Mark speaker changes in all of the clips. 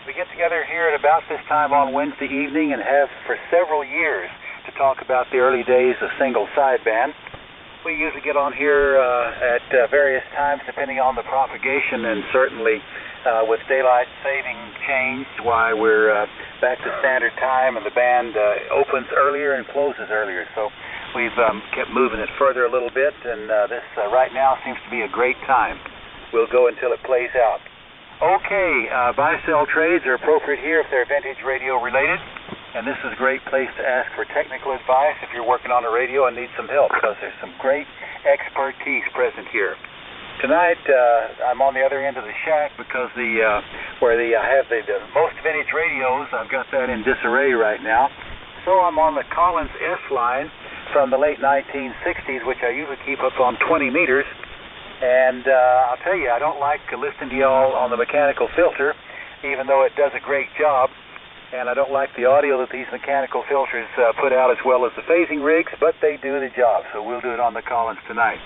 Speaker 1: We get together here at about this time on Wednesday evening and have for several years to talk about the early days of single sideband. We usually get on here at various times depending on the propagation, and certainly with daylight saving change, why we're back to standard time and the band opens earlier and closes earlier. So we've kept moving it further a little bit, and this right now seems to be a great time. We'll go until it plays out. Okay, buy-sell trades are appropriate here if they're vintage radio related, and this is a great place to ask for technical advice if you're working on a radio and need some help, because there's some great expertise present here. Tonight, I'm on the other end of the shack because I have the most vintage radios. I've got that in disarray right now. So I'm on the Collins S line from the late 1960s, which I usually keep up on 20 meters. And I'll tell you, I don't like listening to y'all on the mechanical filter, even though it does a great job. And I don't like the audio that these mechanical filters put out as well as the phasing rigs, but they do the job. So we'll do it on the Collins tonight.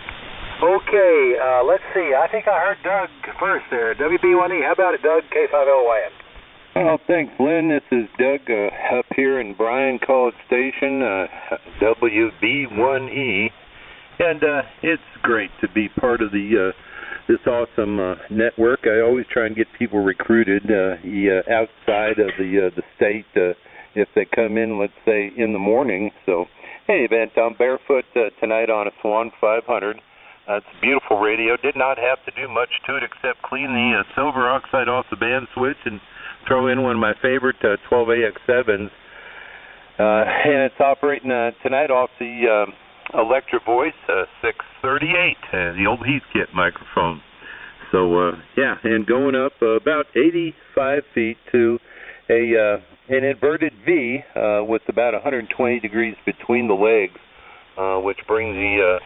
Speaker 1: Okay, let's see. I think I heard Doug first there. WB1E, how about it, Doug? K5LYN.
Speaker 2: Well, thanks, Lynn. This is Doug up here in Bryan College Station, WB1E. And it's great to be part of this awesome network. I always try and get people recruited outside of the state if they come in, let's say, in the morning. So, hey, event, I'm barefoot tonight on a Swan 500. It's a beautiful radio. Did not have to do much to it except clean the silver oxide off the band switch and throw in one of my favorite 12AX7s. And it's operating tonight off the Electro Voice 638, the old Heathkit microphone. So, yeah, and going up about 85 feet to an inverted V with about 120 degrees between the legs, which brings the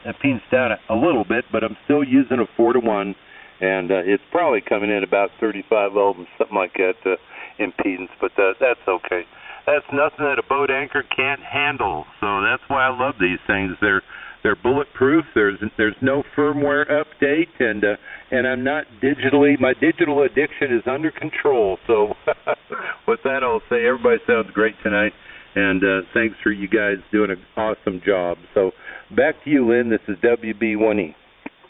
Speaker 2: impedance down a little bit, but I'm still using a 4-to-1, and it's probably coming in about 35 ohms, something like that, impedance, but that's okay. That's nothing that a boat anchor can't handle. So that's why I love these things. They're bulletproof. There's no firmware update, and I'm not digitally. My digital addiction is under control. So with that, I'll say everybody sounds great tonight, and thanks for you guys doing an awesome job. So back to you, Lynn. This is WB1E.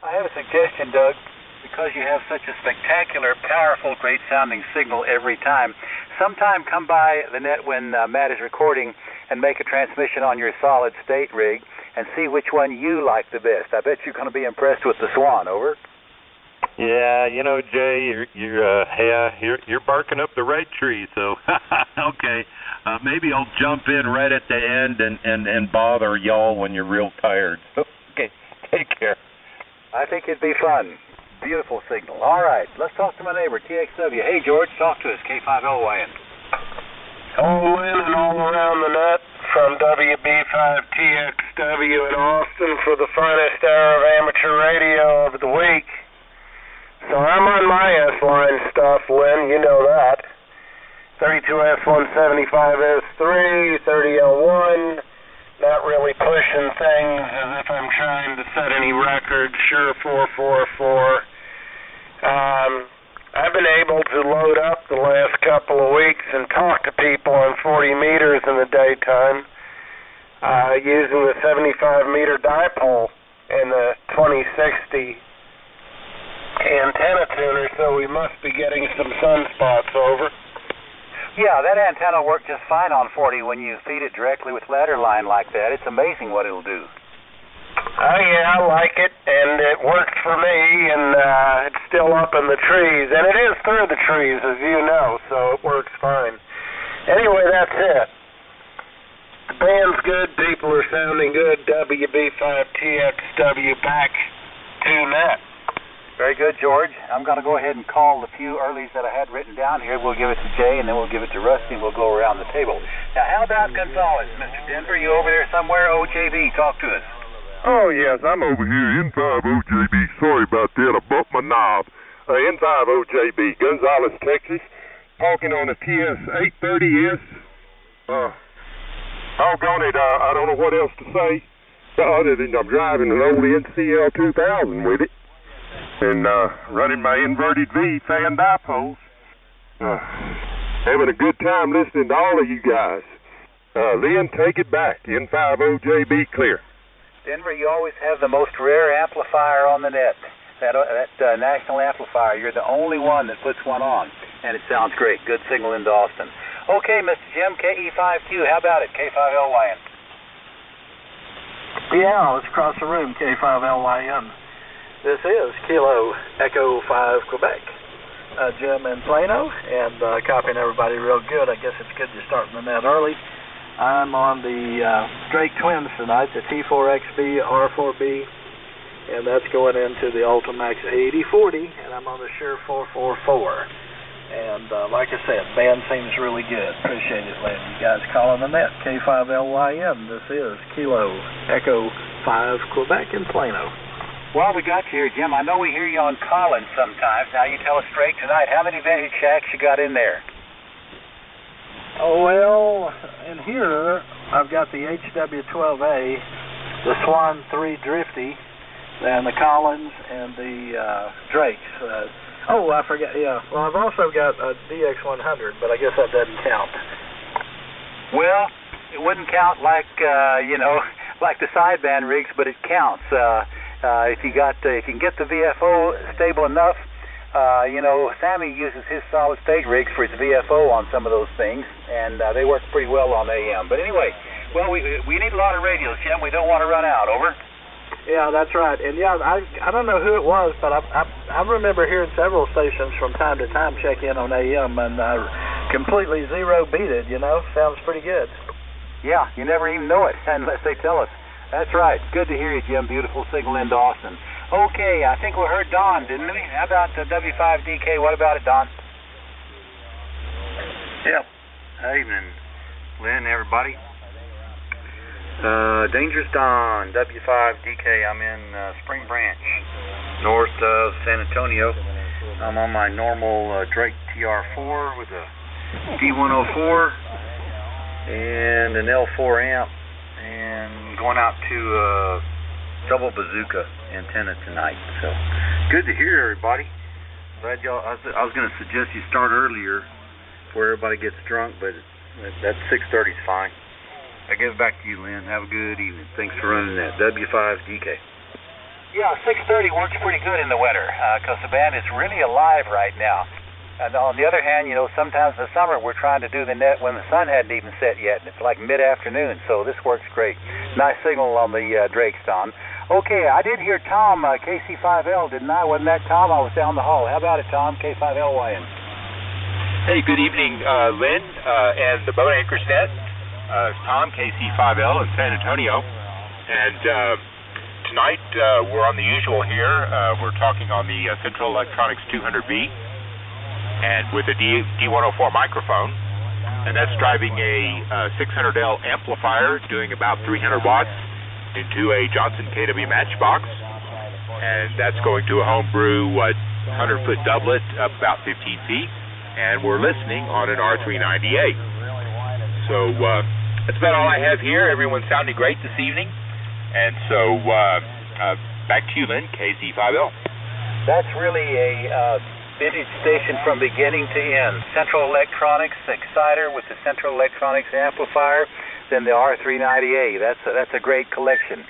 Speaker 1: I have a suggestion, Doug. Because you have such a spectacular, powerful, great-sounding signal every time, sometime come by the net when Matt is recording and make a transmission on your solid-state rig and see which one you like the best. I bet you're going to be impressed with the Swan. Over.
Speaker 2: Yeah, you know, Jay, you're barking up the right tree. So okay, maybe I'll jump in right at the end and bother y'all when you're real tired. Okay, take care.
Speaker 1: I think it'd be fun. Beautiful signal. All right, let's talk to my neighbor, TXW. Hey, George, talk to us, K5LYN.
Speaker 3: All in and all around the net from WB5TXW in Austin for the finest hour of amateur radio of the week. So I'm on my S-line stuff, Lynn, you know that. 32S175S3, 30L1, not really pushing things as if I'm trying to set any records, sure 444. I've been able to load up the last couple of weeks and talk to people on 40 meters in the daytime using the 75-meter dipole and the 2060 antenna tuner, so we must be getting some sunspots. Over.
Speaker 1: Yeah, that antenna will work just fine on 40 when you feed it directly with ladder line like that. It's amazing what it'll do.
Speaker 3: Oh, yeah, I like it, and it worked for me, and it's still up in the trees, and it is through the trees, as you know, so it works fine. Anyway, that's it. The band's good, people are sounding good, WB5TXW back to net.
Speaker 1: Very good, George. I'm going to go ahead and call the few earlies that I had written down here. We'll give it to Jay, and then we'll give it to Rusty, and we'll go around the table. Now, how about Gonzalez, Mr. Denver? You over there somewhere? OJB, talk to us.
Speaker 4: Oh, yes, I'm over here, N5OJB. Sorry about that, I bumped my knob. N5OJB, Gonzales, Texas, talking on the TS830S. Doggone it, I don't know what else to say, other than I'm driving an old NCL 2000 with it, and running my inverted V fan dipoles. Having a good time listening to all of you guys. Lynn, take it back. N50JB clear.
Speaker 1: Denver, you always have the most rare amplifier on the net. That national amplifier. You're the only one that puts one on, and it sounds great. Good signal into Austin. Okay, Mr. Jim, KE5Q, how about it? K5LYN.
Speaker 5: Yeah, it's across the room, K5LYN. This is Kilo Echo 5 Quebec. Jim in Plano, and copying everybody real good. I guess it's good you're starting the net early. I'm on the Drake Twins tonight, the T4XB R4B, and that's going into the Ultimax 8040, and I'm on the Shure 444. And like I said, band seems really good. Appreciate it, Lynn. You guys calling the net, K5LYN. This is Kilo Echo 5 Quebec in Plano.
Speaker 1: Well, we got you here, Jim. I know we hear you on Collins sometimes. Now you tell us straight tonight, how many vintage shacks you got in there?
Speaker 5: Oh, well, in here, I've got the HW12A, the Swan 3 Drifty, and the Collins and the Drakes. I forgot, yeah. Well, I've also got a DX100, but I guess that doesn't count.
Speaker 1: Well, it wouldn't count like, like the sideband rigs, but it counts. If you can get the VFO stable enough, Sammy uses his solid state rigs for his VFO on some of those things, and they work pretty well on AM. But anyway, well, we need a lot of radios, Jim. We don't want to run out. Over.
Speaker 5: Yeah, that's right. And yeah, I don't know who it was, but I remember hearing several stations from time to time check in on AM, and completely zero beat it. Sounds pretty good.
Speaker 1: Yeah, you never even know it unless they tell us. That's right. Good to hear you, Jim. Beautiful signal into Austin. Okay, I think we heard Don, didn't we? How about the W5DK? What about it, Don?
Speaker 6: Yep. Evening, Lynn, everybody. Dangerous Don, W5DK. I'm in Spring Branch, north of San Antonio. I'm on my normal Drake TR4 with a D104 and an L4 amp, and going out to double bazooka antenna tonight. So good to hear everybody. Glad y'all. I was going to suggest you start earlier before everybody gets drunk, but that 6:30 is fine. I give it back to you, Lynn. Have a good evening. Thanks for running that W5DK.
Speaker 1: Yeah, 6:30 works pretty good in the winter because the band is really alive right now. And on the other hand, sometimes in the summer we're trying to do the net when the sun hadn't even set yet, and it's like mid-afternoon, so this works great. Nice signal on the Drakes, Don. Okay, I did hear Tom, KC5L, didn't I? Wasn't that Tom? I was down the hall. How about it, Tom, K5LYN?
Speaker 7: Hey, good evening, Lynn, and the Boat Anchors Net. Tom, KC5L in San Antonio. And tonight we're on the usual here. We're talking on the Central Electronics 200B. And with a D104 microphone, and that's driving a 600L amplifier doing about 300 watts into a Johnson KW Matchbox, and that's going to a homebrew 100-foot doublet about 15 feet, and we're listening on an R398. So that's about all I have here. Everyone's sounding great this evening, and so back to you, Lynn, KC5L.
Speaker 1: That's really a vintage station from beginning to end. Central Electronics exciter with the Central Electronics amplifier, then the R390A. That's a great collection.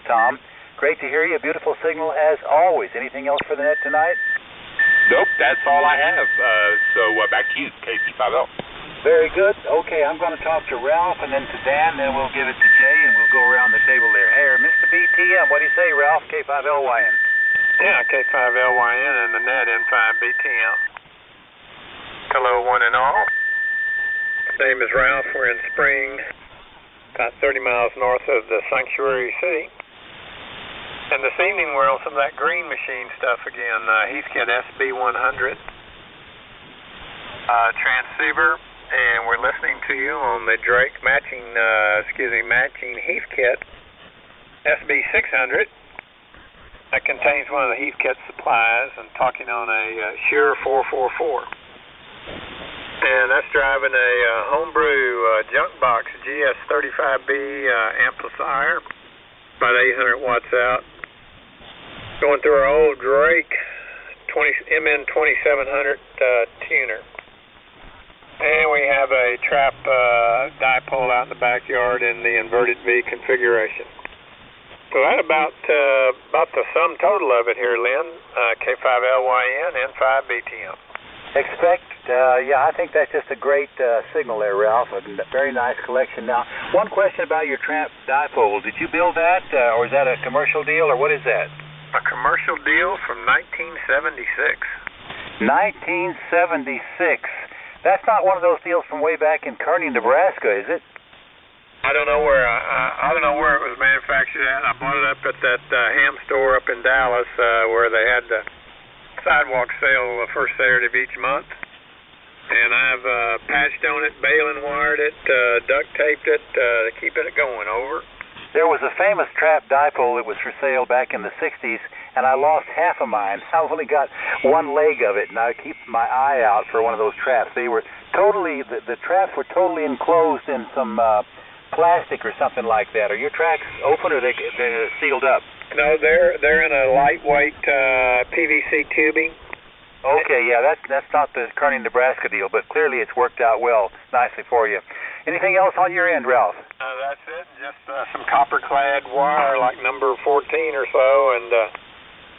Speaker 1: Tom, great to hear you. Beautiful signal as always. Anything else for the net tonight?
Speaker 7: Nope, that's all I have. So back to you, KC5L.
Speaker 1: Very good. Okay, I'm going to talk to Ralph and then to Dan, then we'll give it to Jay and we'll go around the table there. Hey, Mr. BTM, what do you say, Ralph? K5LYN.
Speaker 3: Yeah, K5LYN and the net N5BTM. Hello, one and all. Name is Ralph. We're in Spring, about 30 miles north of the Sanctuary City. And this evening we're on some of that green machine stuff again. Heathkit SB100 transceiver, and we're listening to you on the Drake matching Heathkit SB600. That contains one of the Heathkit supplies, and talking on a Shure 444. And that's driving a homebrew junk box GS35B amplifier, about 800 watts out. Going through our old Drake MN2700 tuner. have a trap dipole out in the backyard in the inverted V configuration. So that about the sum total of it here, Lynn. K5LYN, N5BTM.
Speaker 1: I think that's just a great signal there, Ralph. A very nice collection. Now, one question about your trap dipole. Did you build that, or is that a commercial deal, or what is that?
Speaker 3: A commercial deal from 1976.
Speaker 1: 1976. That's not one of those deals from way back in Kearney, Nebraska, is it?
Speaker 3: I don't know where it was manufactured at. I bought it up at that ham store up in Dallas where they had the sidewalk sale the first Saturday of each month. And I've patched on it, baling wired it, duct taped it to keep it going over.
Speaker 1: There was a famous trap dipole that was for sale back in the 60s, and I lost half of mine. I only got one leg of it, and I keep my eye out for one of those traps. They were totally, the traps were totally enclosed in some plastic or something like that. Are your tracks open, or they're sealed up?
Speaker 3: No, they're in a lightweight PVC tubing.
Speaker 1: Okay, yeah, that's not the Kearney, Nebraska deal, but clearly it's worked out well, nicely for you. Anything else on your end, Ralph?
Speaker 3: That's it. Just some copper-clad wire, like number 14 or so, and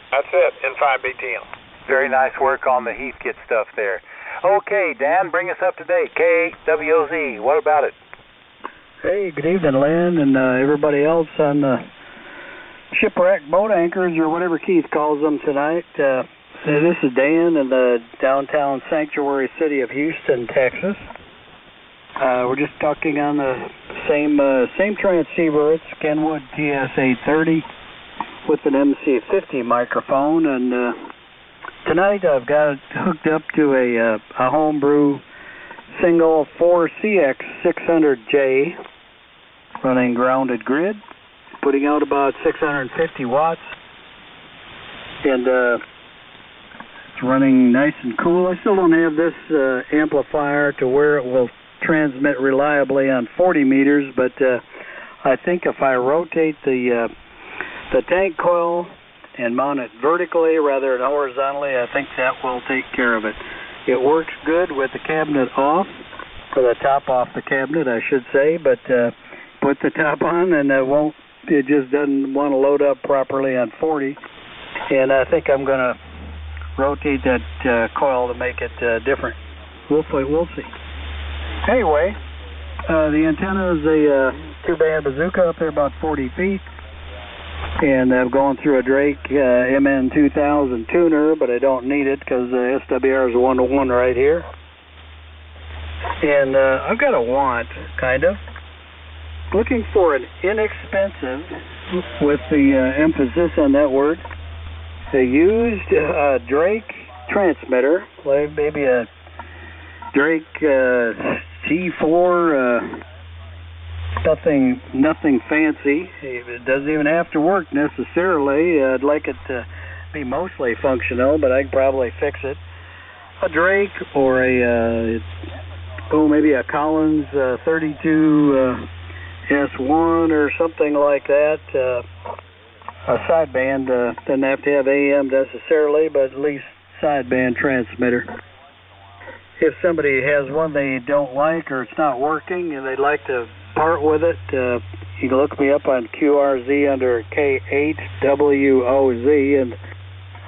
Speaker 3: that's it. N5BTM.
Speaker 1: Very nice work on the Heathkit stuff there. Okay, Dan, bring us up to date. KWOZ, what about it?
Speaker 5: Hey, good evening, Lynn, and everybody else on the shipwreck boat anchors, or whatever Keith calls them tonight. This is Dan in the downtown sanctuary city of Houston, Texas. We're just talking on the same transceiver. It's Kenwood TS-830 with an MC50 microphone, and tonight I've got it hooked up to a homebrew single 4CX600J running grounded grid, putting out about 650 watts, and it's running nice and cool. I still don't have this amplifier to where it will transmit reliably on 40 meters, but I think if I rotate the tank coil and mount it vertically rather than horizontally, I think that will take care of it. It works good with the cabinet off, or the top off the cabinet, I should say, but put the top on and it just doesn't want to load up properly on 40, and I think I'm going to rotate that coil to make it different. We'll see. Anyway, the antenna is a two-band bazooka up there about 40 feet, and I'm going through a Drake MN2000 tuner, but I don't need it because the SWR is 1-to-1 right here. And I've got a want, kind of, looking for an inexpensive, with the emphasis on that word, a used Drake transmitter, like maybe a Drake T4, nothing fancy. It doesn't even have to work necessarily. I'd like it to be mostly functional, but I can probably fix it. A Drake or maybe a Collins 32 S1 or something like that. A sideband, doesn't have to have AM necessarily, but at least sideband transmitter. If somebody has one they don't like or it's not working and they'd like to part with it, you can look me up on QRZ under K8WOZ, and I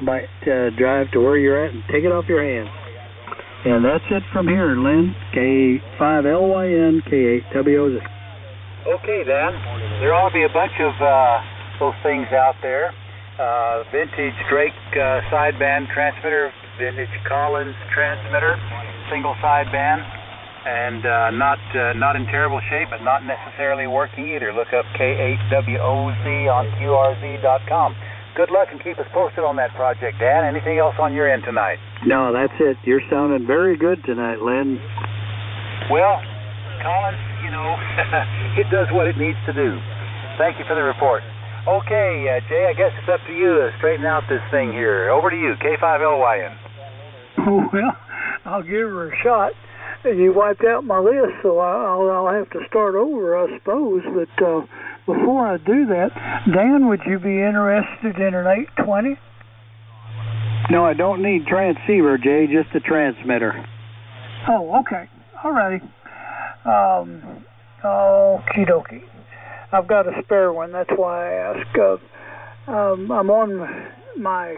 Speaker 5: might drive to where you're at and take it off your hands. And that's it from here, Lynn. K5LYN, K8WOZ.
Speaker 1: Okay, Dan. There ought to be a bunch of those things out there. Vintage Drake sideband transmitter, vintage Collins transmitter, single sideband, and not in terrible shape, but not necessarily working either. Look up K8WOZ on QRZ.com. Good luck and keep us posted on that project, Dan. Anything else on your end tonight?
Speaker 5: No, that's it. You're sounding very good tonight, Lynn.
Speaker 1: Well, Collins, it does what it needs to do. Thank you for the report. Okay, Jay, I guess it's up to you to straighten out this thing here. Over to you, K5LYN.
Speaker 8: Well, I'll give her a shot. You wiped out my list, so I'll have to start over, I suppose. But before I do that, Dan, would you be interested in an 820?
Speaker 5: No, I don't need transceiver, Jay, just a transmitter.
Speaker 8: Oh, okay. All righty. Okie dokie. I've got a spare one, that's why I ask. I'm on my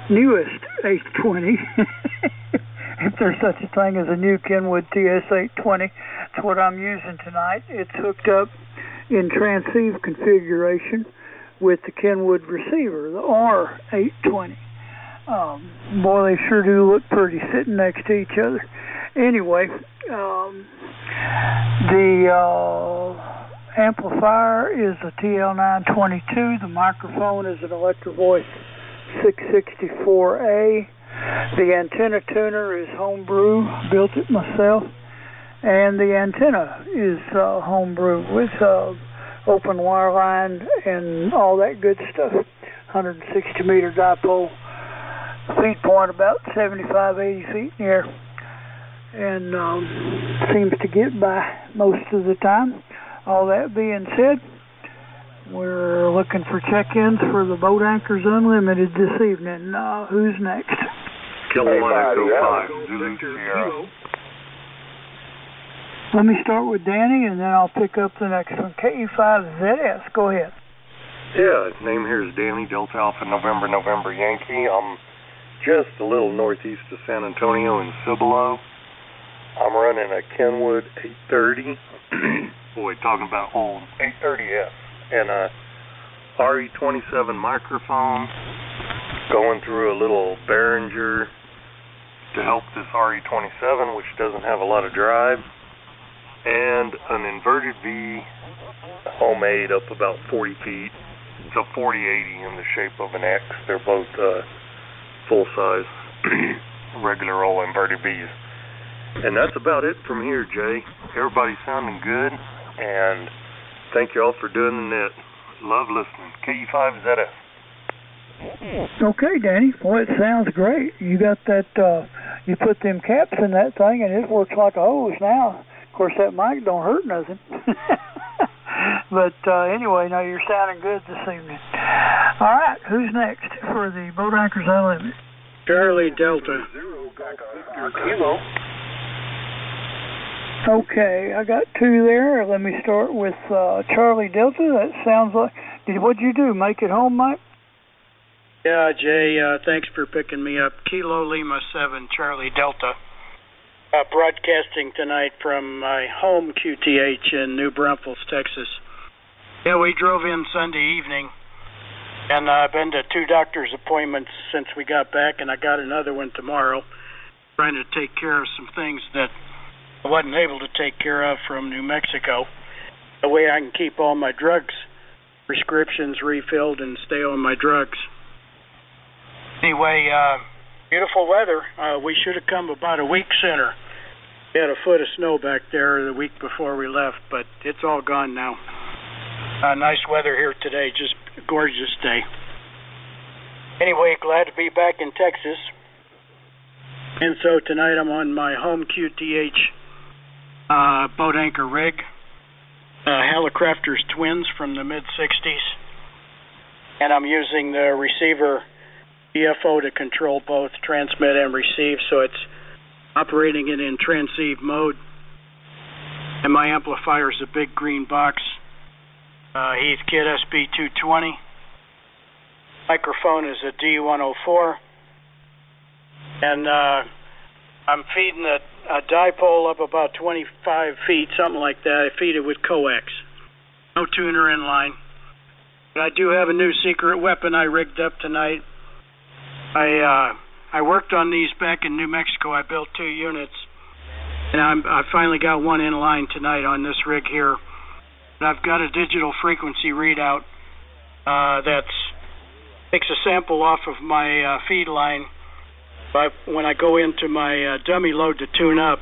Speaker 8: newest 820. If there's such a thing as a new Kenwood TS820, it's what I'm using tonight. It's hooked up in transceive configuration with the Kenwood receiver, the R820. Boy, they sure do look pretty sitting next to each other. Anyway, the amplifier is a TL922. The microphone is an Electro-Voice 664A. The antenna tuner is homebrew, built it myself. And the antenna is homebrew with open wire line and all that good stuff. 160 meter dipole, feed point about 75, 80 feet in the air. And seems to get by most of the time. All that being said, we're looking for check-ins for the Boat Anchors Unlimited this evening. Who's next?
Speaker 4: Kilo 1 Echo 5, Zulu Sierra.
Speaker 8: Let me start with Danny, and then I'll pick up the next one. KE5ZS, go ahead.
Speaker 9: Yeah, name here is Danny, Delta Alpha November Yankee. I'm just a little northeast of San Antonio in Cibolo. I'm running a Kenwood 830. Boy, talking about old 830S. And a RE27 microphone going through a little Behringer to help this RE27, which doesn't have a lot of drive. And an inverted V homemade up about 40 feet. It's a 4080 in the shape of an X. They're both full size, regular old inverted Vs. And that's about it from here, Jay. Everybody's sounding good, and thank you all for doing the net. Love listening. KE5ZS.
Speaker 8: Okay, Danny. Well, it sounds great. You got that, you put them caps in that thing, and it works like a hose now. Of course, that mic don't hurt nothing. But anyway, no, you're sounding good this evening. All right, who's next for the Boat Anchors Unlimited?
Speaker 5: Charlie Delta.
Speaker 3: Kilo.
Speaker 8: Okay, I got two there. Let me start with Charlie Delta. That sounds like... What'd you do, make it home, Mike?
Speaker 5: Yeah, Jay, thanks for picking me up. Kilo Lima 7, Charlie Delta. Broadcasting tonight from my home QTH in New Braunfels, Texas. Yeah, we drove in Sunday evening, and I've been to 2 doctor's appointments since we got back, and I got another one tomorrow, trying to take care of some things that I wasn't able to take care of from New Mexico. That way I can keep all my drugs, prescriptions refilled, and stay on my drugs. Anyway, beautiful weather. We should have come about a week sooner. We had a foot of snow back there the week before we left, but it's all gone now. Nice weather here today, just a gorgeous day. Anyway, glad to be back in Texas. And so tonight I'm on my home QTH boat anchor rig, Hallicrafter's Twins from the mid-60s. And I'm using the receiver BFO to control both transmit and receive, so it's operating it in transceive mode. And my amplifier is a big green box, Heathkit SB220. Microphone is a D104. And I'm feeding a dipole up about 25 feet, something like that. I feed it with coax. No tuner in line. But I do have a new secret weapon I rigged up tonight. I worked on these back in New Mexico. I built 2 units, and I finally got one in line tonight on this rig here. But I've got a digital frequency readout that takes a sample off of my feed line. But when I go into my dummy load to tune up,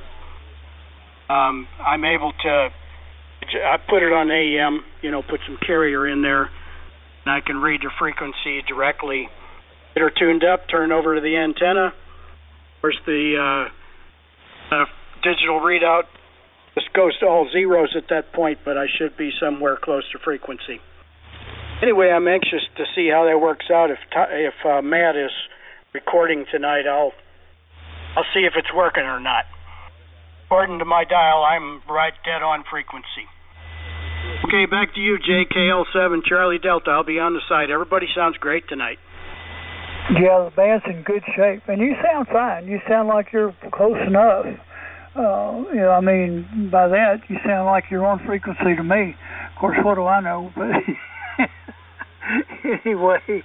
Speaker 5: I'm able to. I put it on AM, put some carrier in there, and I can read the frequency directly. Get her tuned up, turn over to the antenna. Of course, the digital readout just goes to all zeros at that point, but I should be somewhere close to frequency. Anyway, I'm anxious to see how that works out. If Matt is recording tonight, I'll see if it's working or not. Of
Speaker 10: According to my dial, I'm right dead on frequency.
Speaker 5: Okay, back to you, JKL7 Charlie Delta. I'll be on the site. Everybody sounds great tonight.
Speaker 8: Yeah, the band's in good shape, and you sound fine. You sound like you're close enough. I mean, by that, you sound like you're on frequency to me. Of course, what do I know? But anyway,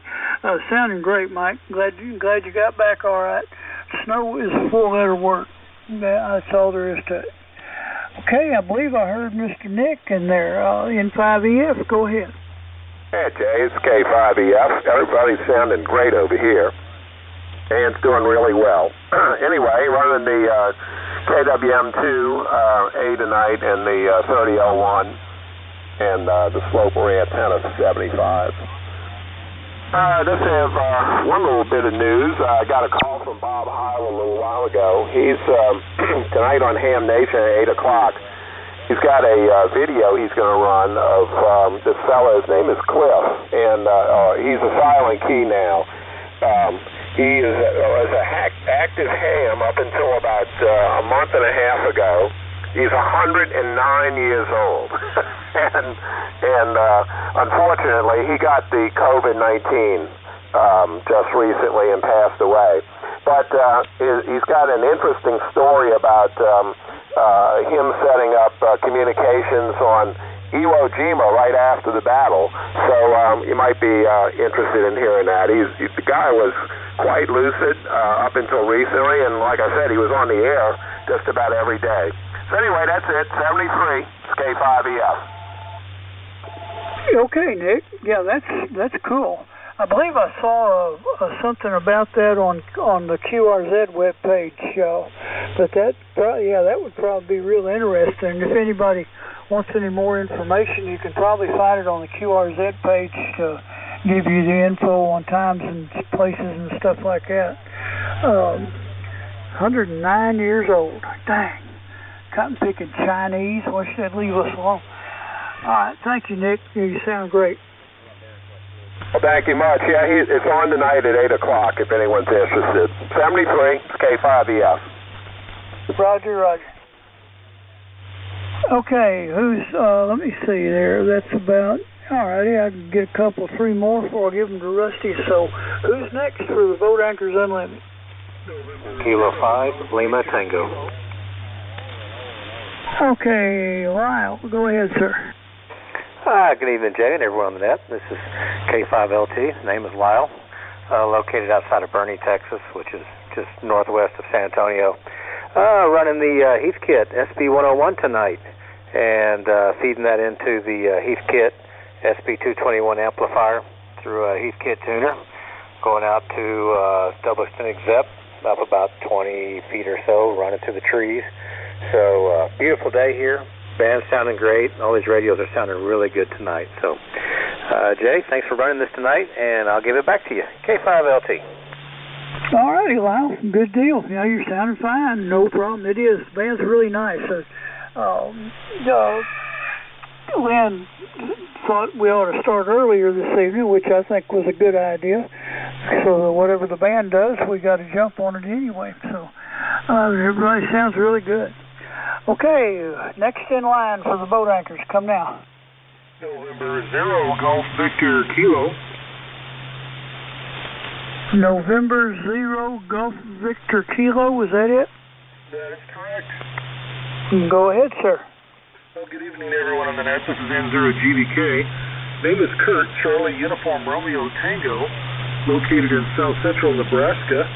Speaker 8: sounding great, Mike. Glad you got back all right. Snow is a four-letter word. That's all there is to it. Okay, I believe I heard Mr. Nick in there, N5EF. Go ahead.
Speaker 3: Hey, Jay, it's K5EF. Everybody's sounding great over here. And it's doing really well. Anyway, running the KWM2 A tonight and the 3001 and the slope array antenna 75. Just have one little bit of news. I got a call from Bob Heil a little while ago. He's tonight on Ham Nation at 8 o'clock. He's got a video he's going to run of this fellow. His name is Cliff, and he's a silent key now. He was an active ham up until about a month and a half ago. He's 109 years old, and unfortunately, he got the COVID-19 just recently and passed away. But he's got an interesting story about him setting up communications on Iwo Jima right after the battle. So you might be interested in hearing that. The guy was quite lucid up until recently, and like I said, he was on the air just about every day. So anyway, that's it. 73. It's K5EF.
Speaker 8: Okay, Nick. Yeah, that's cool. I believe I saw something about that on the QRZ webpage. But that would probably be real interesting. If anybody wants any more information, you can probably find it on the QRZ page to give you the info on times and places and stuff like that. 109 years old. Dang. Cotton picking Chinese. Why should that leave us alone? All right. Thank you, Nick. You sound great.
Speaker 3: Well, thank you much. Yeah, it's on tonight at 8 o'clock if anyone's interested. 73. It's K5EF.
Speaker 8: Roger. Okay. Who's, let me see there. That's about, all righty. I can get three more before I give them to Rusty. So who's next for the Boat Anchors Unlimited?
Speaker 11: Kilo 5, Lima Tango.
Speaker 8: Okay, Lyle, go ahead, sir.
Speaker 11: Hi, good evening, Jay, and everyone on the net. This is K5LT. Name is Lyle. Located outside of Bernie, Texas, which is just northwest of San Antonio. Running the Heathkit SB101 tonight, and feeding that into the Heathkit SB221 amplifier through a Heathkit tuner. Going out to double extended ZEP, up about 20 feet or so, running through the trees. So, beautiful day here. Band's sounding great. All these radios are sounding really good tonight. So, Jay, thanks for running this tonight, and I'll give it back to you. K5LT.
Speaker 8: All righty, Lyle. Good deal. Yeah, you're sounding fine. No problem. It is. The band's really nice. Lynn thought we ought to start earlier this evening, which I think was a good idea. So whatever the band does, we got to jump on it anyway. So everybody sounds really good. Okay, next in line for the Boat Anchors. Come now.
Speaker 4: November 0, Golf Victor Kilo.
Speaker 8: November 0, Golf Victor Kilo. Was that it?
Speaker 4: That is correct.
Speaker 8: Go ahead, sir.
Speaker 4: Well, good evening to everyone on the net. This is N0GVK. Name is Kurt, Charlie Uniform Romeo Tango, located in south central Nebraska.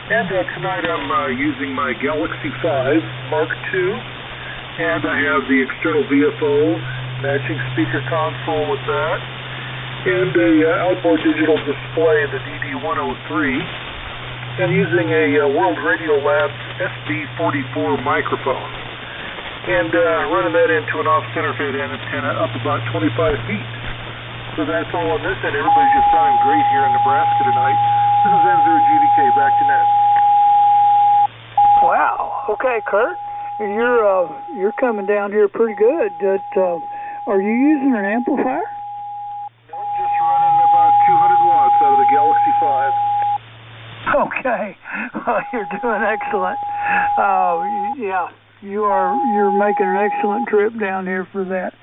Speaker 4: And tonight I'm using my Galaxy 5 Mark II, and I have the external VFO, matching speaker console with that, and a outboard digital display, the DD103, and using a World Radio Labs SB44 microphone, and running that into an off-center fed antenna up about 25 feet. So that's all on this end. Everybody's just sounding great here in Nebraska tonight. This is N0GVK, back to net.
Speaker 8: Wow. Okay, Kurt, you're coming down here pretty good. Are you using an amplifier?
Speaker 4: No, just running about 200 watts out of the Galaxy 5.
Speaker 8: Okay. Well, you're doing excellent. Yeah. You're making an excellent trip down here for that.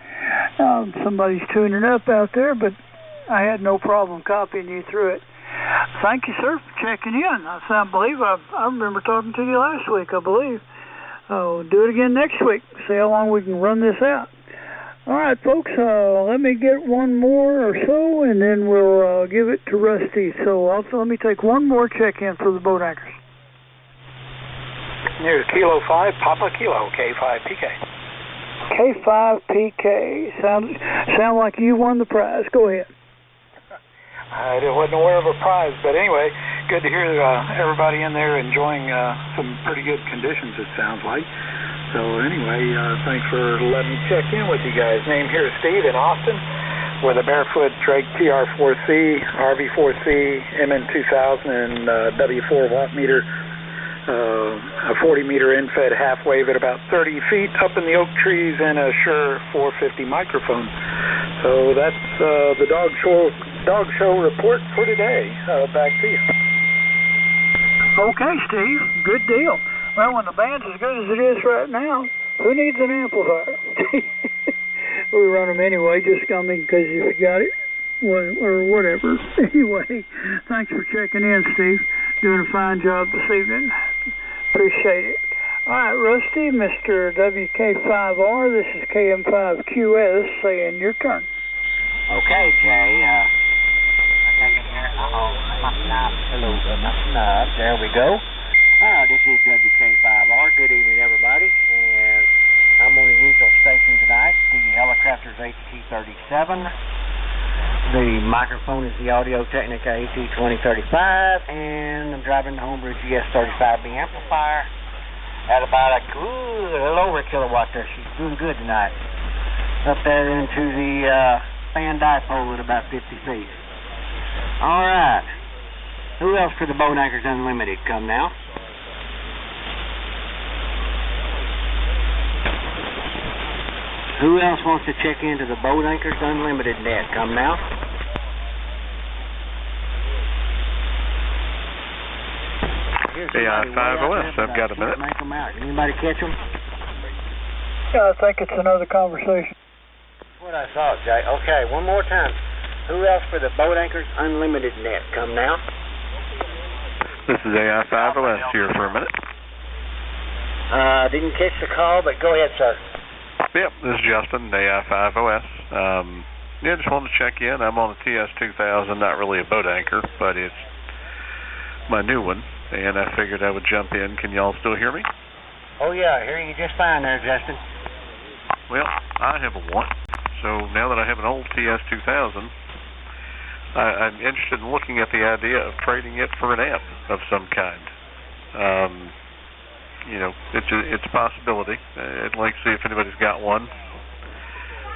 Speaker 8: Somebody's tuning up out there, but I had no problem copying you through it. Thank you, sir, for checking in. I believe I remember talking to you last week, I believe. Do it again next week. See how long we can run this out. All right, folks, let me get one more or so, and then we'll give it to Rusty. So also, let me take one more check-in for the boat anchors.
Speaker 5: Here's Kilo 5, Papa Kilo, K5PK.
Speaker 8: K5PK. Sound like you won the prize. Go ahead.
Speaker 5: I wasn't aware of a prize, but anyway, good to hear everybody in there enjoying some pretty good conditions, it sounds like. So anyway, thanks for letting me check in with you guys. Name here is Steve in Austin with a Barefoot Drake TR4C, RV4C, MN2000, and W4 watt meter, a 40-meter in-fed half wave at about 30 feet up in the oak trees, and a Shure 450 microphone. So that's the dog show report for today. Back to you.
Speaker 8: Okay, Steve. Good deal. Well, when the band's as good as it is right now, who needs an amplifier? We run them anyway, just because you got it, or whatever. Anyway, thanks for checking in, Steve. Doing a fine job this evening. Appreciate it. All right, Rusty, Mr. WK5R, this is KM5QS saying your turn.
Speaker 12: Okay, Jay. I take it here. Hello, snub. There we go. This is WK5R. Good evening, everybody. And I'm on the usual station tonight, the Helicopters HT37. The microphone is the Audio Technica AT2035, and I'm driving the Homebrew GS35B amplifier at about a little over a kilowatt there. She's doing good tonight. Up there into the fan dipole at about 50 feet. All right. Who else for the Boat Anchors Unlimited? Come now. Who else wants to check into the Boat Anchors Unlimited net? Come now.
Speaker 13: AI5OS, I've got a minute.
Speaker 12: Anybody catch them?
Speaker 8: Yeah, I think it's another conversation.
Speaker 12: That's what I thought, Jay. Okay, one more time. Who else for the Boat Anchors Unlimited net? Come now.
Speaker 13: This is AI5OS here for a minute.
Speaker 12: Didn't catch the call, but go ahead, sir.
Speaker 13: Yep, this is Justin, AI5OS. Yeah, just wanted to check in. I'm on the TS2000, not really a boat anchor, but it's my new one, and I figured I would jump in. Can y'all still hear me?
Speaker 12: Oh, yeah, I hear you just fine there, Justin.
Speaker 13: Well, I have a one, so now that I have an old TS2000, I'm interested in looking at the idea of trading it for an amp of some kind. You know, it's a possibility. I'd like to see if anybody's got one.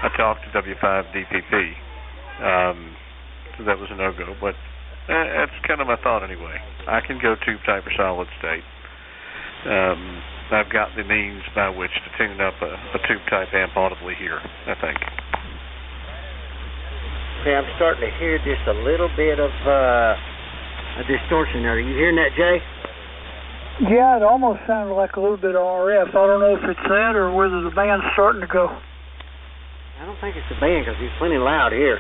Speaker 13: I talked to W5DPP, so that was a no-go, but that's kind of my thought anyway. I can go tube type or solid state. I've got the means by which to tune up a tube type amp audibly here, I think.
Speaker 12: Okay, I'm starting to hear just a little bit of a distortion there. Are you hearing that, Jay?
Speaker 8: Yeah, it almost sounded like a little bit of RF. I don't know if it's that or whether the band's starting to go.
Speaker 12: I don't think it's the band because he's plenty loud here.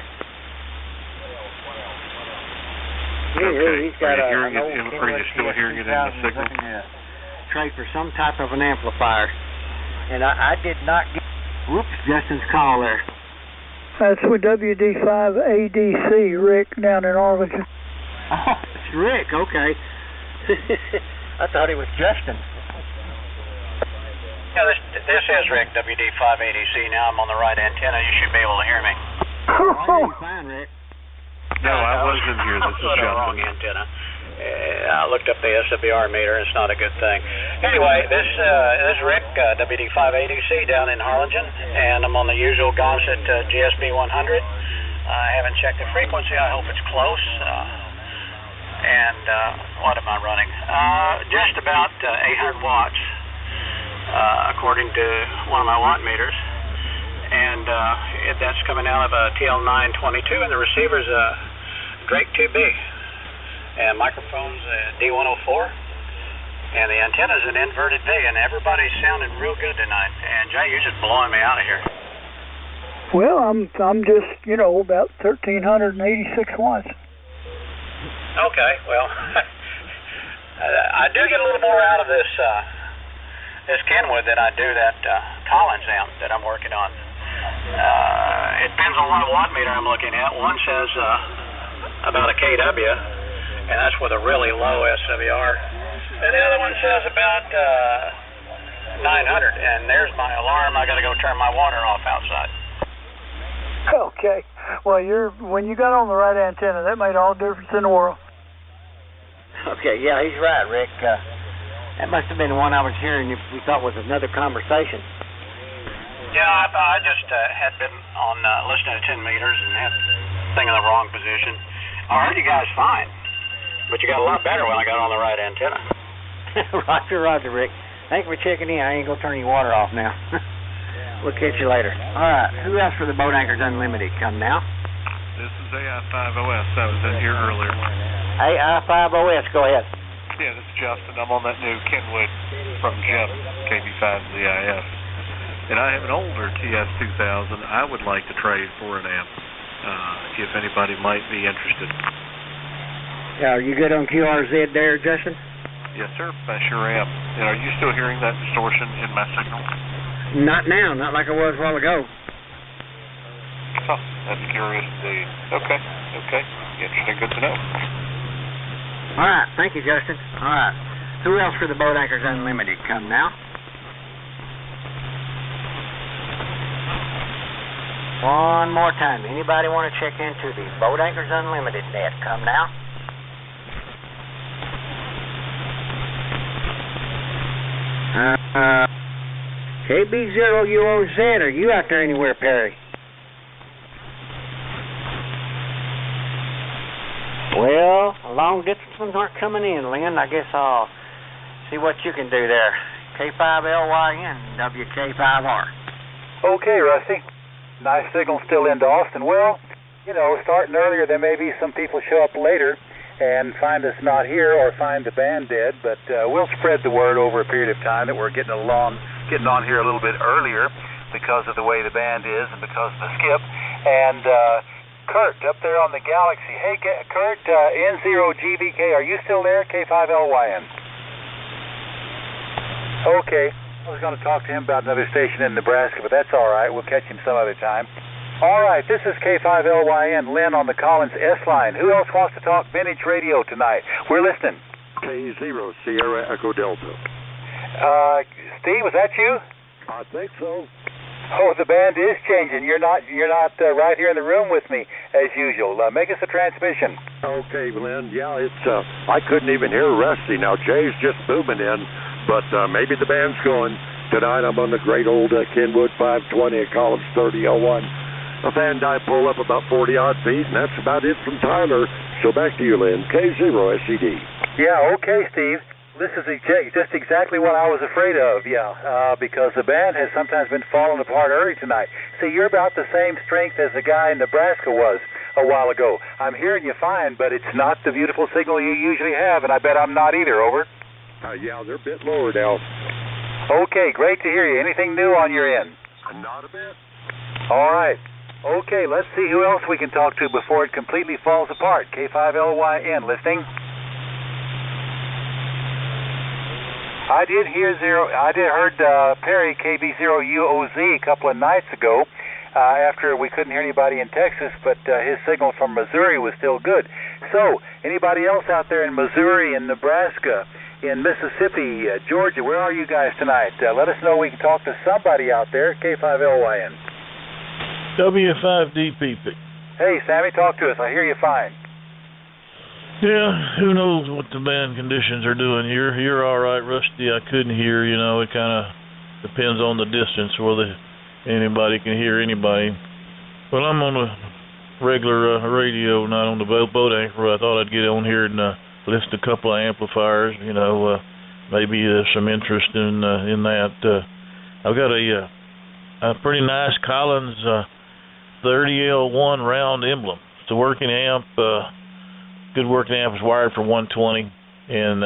Speaker 13: Okay.
Speaker 12: He's got
Speaker 13: are you still hearing it in the signal?
Speaker 12: Trade for some type of an amplifier. And I did not get... Whoops, Justin's call there.
Speaker 8: That's with WD5ADC, Rick, down in Arlington.
Speaker 12: Oh, it's Rick, okay. I thought it was Justin.
Speaker 14: Yeah, this is Rick, WD5ADC. Now I'm on the right antenna. You should be able to hear me.
Speaker 12: Oh, fine, Rick.
Speaker 13: No, I wasn't here. This is Justin.
Speaker 14: Wrong antenna. I looked up the SWR meter. It's not a good thing. Anyway, this is Rick, WD5ADC down in Harlingen, and I'm on the usual Gomset GSB 100. I haven't checked the frequency. I hope it's close. And what am I running? Just about 800 watts, according to one of my watt meters. And that's coming out of a TL922, and the receiver's a Drake 2B. And microphone's D104. And the antenna's an inverted V, and everybody's sounding real good tonight. And Jay, you're just blowing me out of here.
Speaker 8: Well, I'm just, about 1,386 watts.
Speaker 14: Okay, well, I do get a little more out of this Kenwood than I do that Collins amp that I'm working on. It depends on what watt meter I'm looking at. One says about a kW, and that's with a really low SWR. And the other one says about 900, and there's my alarm. I got to go turn my water off outside.
Speaker 8: Okay. Well, when you got on the right antenna, that made all the difference in the world.
Speaker 12: Okay, yeah, he's right, Rick. That must have been the one I was hearing we thought was another conversation.
Speaker 14: Yeah, I just had been on listening to 10 meters and had the thing in the wrong position. I heard you guys fine, but you got a lot better when I got on the right antenna.
Speaker 12: Roger, Rick. Thanks for checking in. I ain't going to turn your water off now. We'll catch you later. All right, who else for the Boat Anchors Unlimited? Come now.
Speaker 13: This is AI5OS. I was in here earlier.
Speaker 12: AI5OS, go ahead.
Speaker 13: Yeah, this is Justin. I'm on that new Kenwood from Jim, KB5ZIF. And I have an older TS2000 I would like to trade for an amp, if anybody might be interested.
Speaker 12: Are you good on QRZ there, Justin?
Speaker 13: Yes, sir. I sure am. And are you still hearing that distortion in my signal?
Speaker 12: Not now. Not like I was a while ago.
Speaker 13: Huh. That's curious indeed. Okay. Interesting. Good to know.
Speaker 12: All right. Thank you, Justin. All right. Who else for the Boat Anchors Unlimited? Come now. One more time. Anybody want to check into the Boat Anchors Unlimited net? Come now. KB0UOZ, are you out there anywhere, Perry? Well, long distance ones aren't coming in, Lynn. I guess I'll see what you can do there. K5LYN, WK5R.
Speaker 1: Okay, Rusty. Nice signal still into Austin. Well, starting earlier, there may be some people show up later and find us not here or find the band dead, but we'll spread the word over a period of time that we're getting on here a little bit earlier because of the way the band is and because of the skip. And Kurt up there on the Galaxy. Hey, Kurt, N0GVK, are you still there? K5LYN. Okay. I was going to talk to him about another station in Nebraska, but that's all right. We'll catch him some other time. All right, this is K5LYN, Lynn on the Collins S-Line. Who else wants to talk vintage radio tonight? We're listening.
Speaker 9: K0 Sierra Echo Delta.
Speaker 1: Steve, was that you?
Speaker 9: I think so.
Speaker 1: Oh, the band is changing. You're not right here in the room with me as usual. Make us a transmission.
Speaker 9: Okay, Lynn. Yeah, it's I couldn't even hear Rusty. Now Jay's just booming in, but maybe the band's going. Tonight I'm on the great old Kenwood 520 at Collins 3001. A Van Dyke pull up about 40-odd feet, and that's about it from Tyler. So back to you, Lynn. K0 SED.
Speaker 1: Yeah, okay, Steve. This is just exactly what I was afraid of, because the band has sometimes been falling apart early tonight. See, you're about the same strength as the guy in Nebraska was a while ago. I'm hearing you fine, but it's not the beautiful signal you usually have, and I bet I'm not either, over.
Speaker 9: Yeah, they're a bit lower now.
Speaker 1: Okay, great to hear you. Anything new on your end?
Speaker 9: Not a bit.
Speaker 1: All right. Okay, let's see who else we can talk to before it completely falls apart. K5LYN, listening. I did heard Perry KB0UOZ a couple of nights ago after we couldn't hear anybody in Texas, but his signal from Missouri was still good. So, anybody else out there in Missouri, in Nebraska, in Mississippi, Georgia, where are you guys tonight? Let us know. We can talk to somebody out there. K5LYN.
Speaker 15: W5DPP.
Speaker 1: Hey, Sammy, talk to us. I hear you fine.
Speaker 15: Yeah, who knows what the band conditions are doing. You're all right, Rusty. I couldn't hear. It kind of depends on the distance whether anybody can hear anybody. Well, I'm on a regular radio, not on the boat anchor. I thought I'd get on here and list a couple of amplifiers. Maybe some interest in that. I've got a pretty nice Collins 30L1 round emblem. It's a working amp. Good working amp. Is wired for 120, and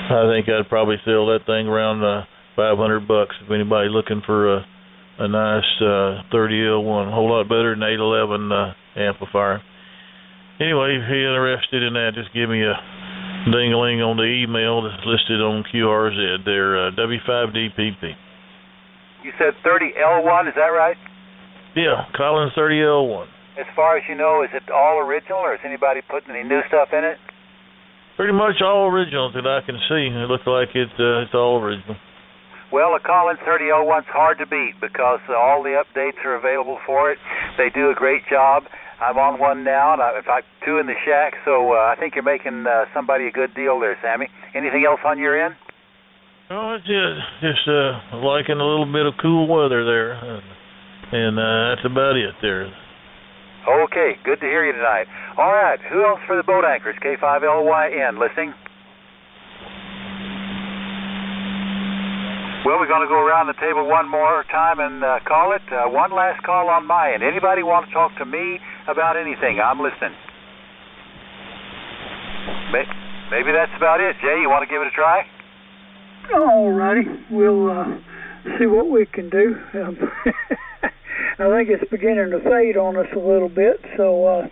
Speaker 15: I think I'd probably sell that thing around $500 if anybody looking for a nice 30L1, a whole lot better than 811 amplifier. Anyway, if you're interested in that, just give me a ding-a-ling on the email that's listed on QRZ. They're W5DPP.
Speaker 1: You said 30L1, is that right?
Speaker 15: Yeah, Collins 30L1.
Speaker 1: As far as you know, is it all original, or is anybody putting any new stuff in it?
Speaker 15: Pretty much all original that I can see. It looks like it's all original.
Speaker 1: Well, a Collins 30L1's hard to beat because all the updates are available for it. They do a great job. I'm on one now, and in fact, 2 in the shack, so I think you're making somebody a good deal there, Sammy. Anything else on your end?
Speaker 15: Oh, it's just liking a little bit of cool weather there, and that's about it there.
Speaker 1: Okay, good to hear you tonight. All right, who else for the boat anchors? K5LYN, listening? Well, we're going to go around the table one more time and call it. One last call on my end. Anybody want to talk to me about anything? I'm listening. Maybe that's about it. Jay, you want to give it a try?
Speaker 8: All righty. We'll see what we can do. I think it's beginning to fade on us a little bit, so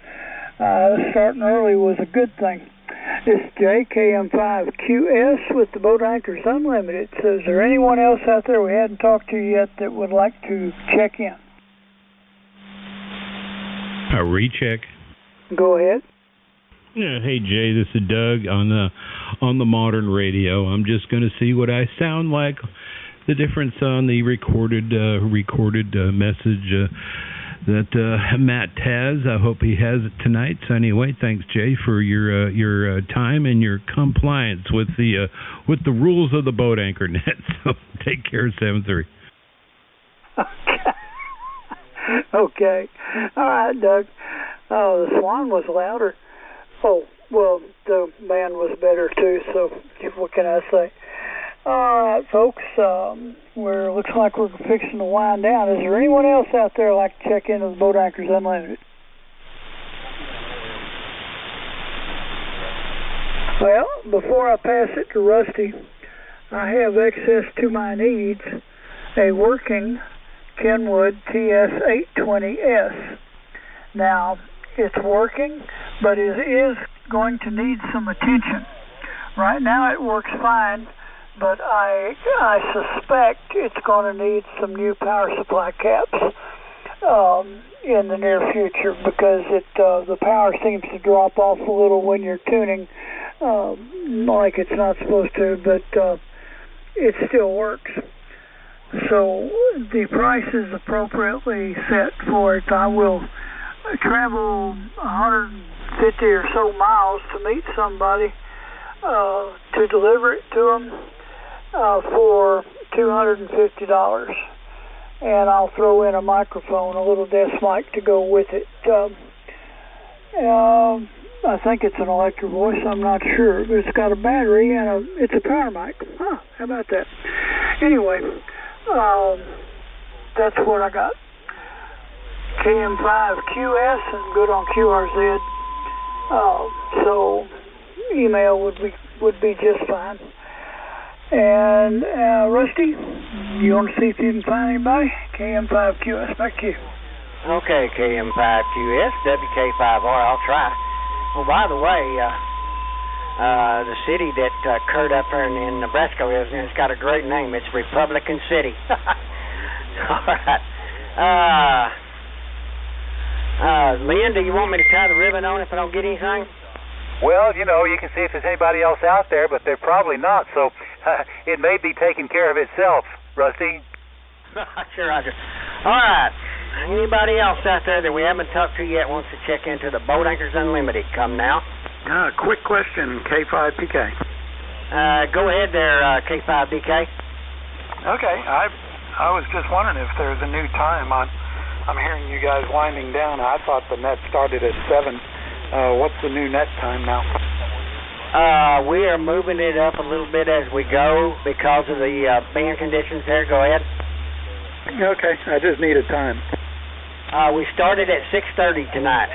Speaker 8: starting early was a good thing. This is JKM5QS with the Boat Anchors Unlimited. So is there anyone else out there we hadn't talked to yet that would like to check in?
Speaker 16: A recheck.
Speaker 8: Go ahead.
Speaker 16: Yeah, hey Jay, this is Doug on the modern radio. I'm just going to see what I sound like. The difference on the recorded message that Matt has. I hope he has it tonight. So anyway, thanks Jay for your time and your compliance with the rules of the Boat Anchor Net. So take care, 7-3.
Speaker 8: Okay. All right, Doug. The Swan was louder. Oh, well, the band was better too, so what can I say? All right, folks, looks like we're fixing to wind down. Is there anyone else out there like to check into the Boat Anchors Unlimited? Well, before I pass it to Rusty, I have access to my needs, a working Kenwood TS820S. Now, it's working, but it is going to need some attention. Right now it works fine, but I suspect it's going to need some new power supply caps in the near future because the power seems to drop off a little when you're tuning like it's not supposed to, but it still works. So the price is appropriately set for it. I will travel 150 or so miles to meet somebody to deliver it to them for $250, and I'll throw in a microphone, a little desk mic to go with it. I think it's an electric voice, I'm not sure, but it's got a battery and it's a power mic. Huh, how about that? Anyway, that's what I got. KM5QS and good on QRZ. So email would be just fine. And Rusty, you want to see if you can find anybody? KM5QS, back to you.
Speaker 12: Okay, KM5QS, WK5R, I'll try. Oh, by the way, the city that Kurt up there in Nebraska lives in, it's got a great name. It's Republican City. All right. Lynn, do you want me to tie the ribbon on if I don't get anything?
Speaker 1: Well, you can see if there's anybody else out there, but they're probably not, so it may be taking care of itself, Rusty.
Speaker 12: Sure, Roger. All right. Anybody else out there that we haven't talked to yet wants to check into the Boat Anchors Unlimited? Come now.
Speaker 5: Quick question, K5PK.
Speaker 12: Go ahead there, K5BK.
Speaker 5: Okay, I was just wondering if there's a new time. I'm hearing you guys winding down. I thought the net started at 7. What's the new net time now?
Speaker 12: We are moving it up a little bit as we go because of the band conditions there. Go ahead.
Speaker 5: Okay, I just need a time.
Speaker 12: We started at 6:30 tonight.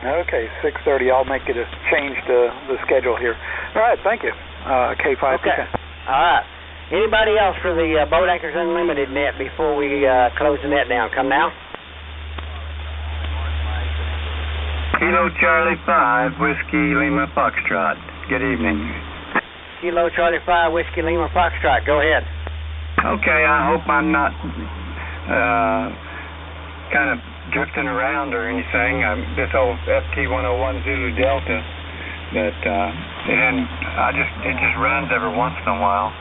Speaker 5: Okay, 6:30. I'll make it a change to the schedule here. All right, thank you. K5.
Speaker 12: Okay. All right. Anybody else for the Boat Anchors Unlimited net before we close the net down? Come now.
Speaker 6: Kilo Charlie 5, Whiskey Lima Foxtrot. Good evening.
Speaker 12: Kilo Charlie 5, Whiskey Lima Foxtrot. Go ahead.
Speaker 6: Okay, I hope I'm not kind of drifting around or anything. This old FT101 Zulu Delta, but it just runs every once in a while.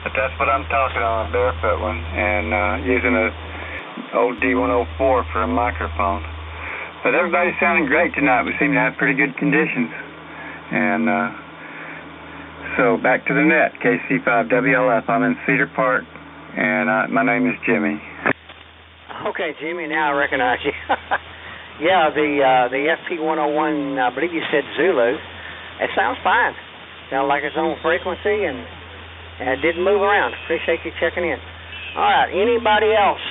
Speaker 6: But that's what I'm talking on, a barefoot one, and using a old D104 for a microphone. But everybody's sounding great tonight. We seem to have pretty good conditions. And so back to the net, KC5WLF. I'm in Cedar Park, and my name is Jimmy.
Speaker 12: Okay, Jimmy, now I recognize you. Yeah, the FT101, I believe you said Zulu. It sounds fine. Sounds like its own frequency, and it didn't move around. Appreciate you checking in. All right, anybody else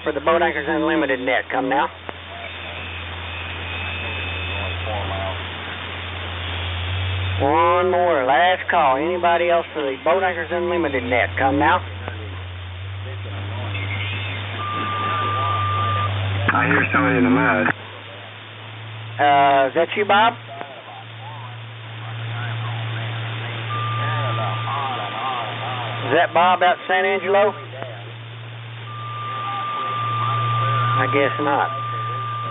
Speaker 12: for the Boat Anchors Unlimited net? Come now. One more, last call. Anybody else for the Boat Anchors Unlimited net? Come now.
Speaker 6: I hear somebody in the mud.
Speaker 12: Is that you, Bob? Is that Bob out San Angelo? I guess not.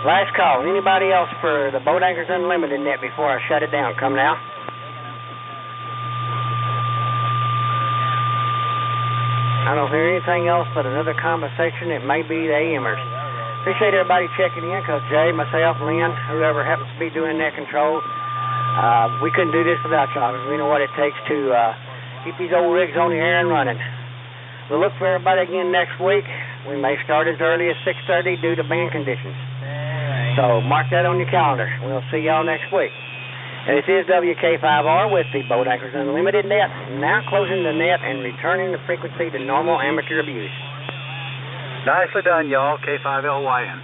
Speaker 12: Last call. Anybody else for the Boat Anchors Unlimited net before I shut it down? Come now. I don't hear anything else but another conversation. It may be the AMers. Appreciate everybody checking in, because Jay, myself, Lynn, whoever happens to be doing net control, we couldn't do this without y'all, because we know what it takes to keep these old rigs on the air and running. We'll look for everybody again next week. We may start as early as 6:30 due to band conditions. So mark that on your calendar. We'll see y'all next week. And this is WK5R with the Boat Anchors Unlimited net, now closing the net and returning the frequency to normal amateur abuse.
Speaker 1: Nicely done, y'all. K5LYN.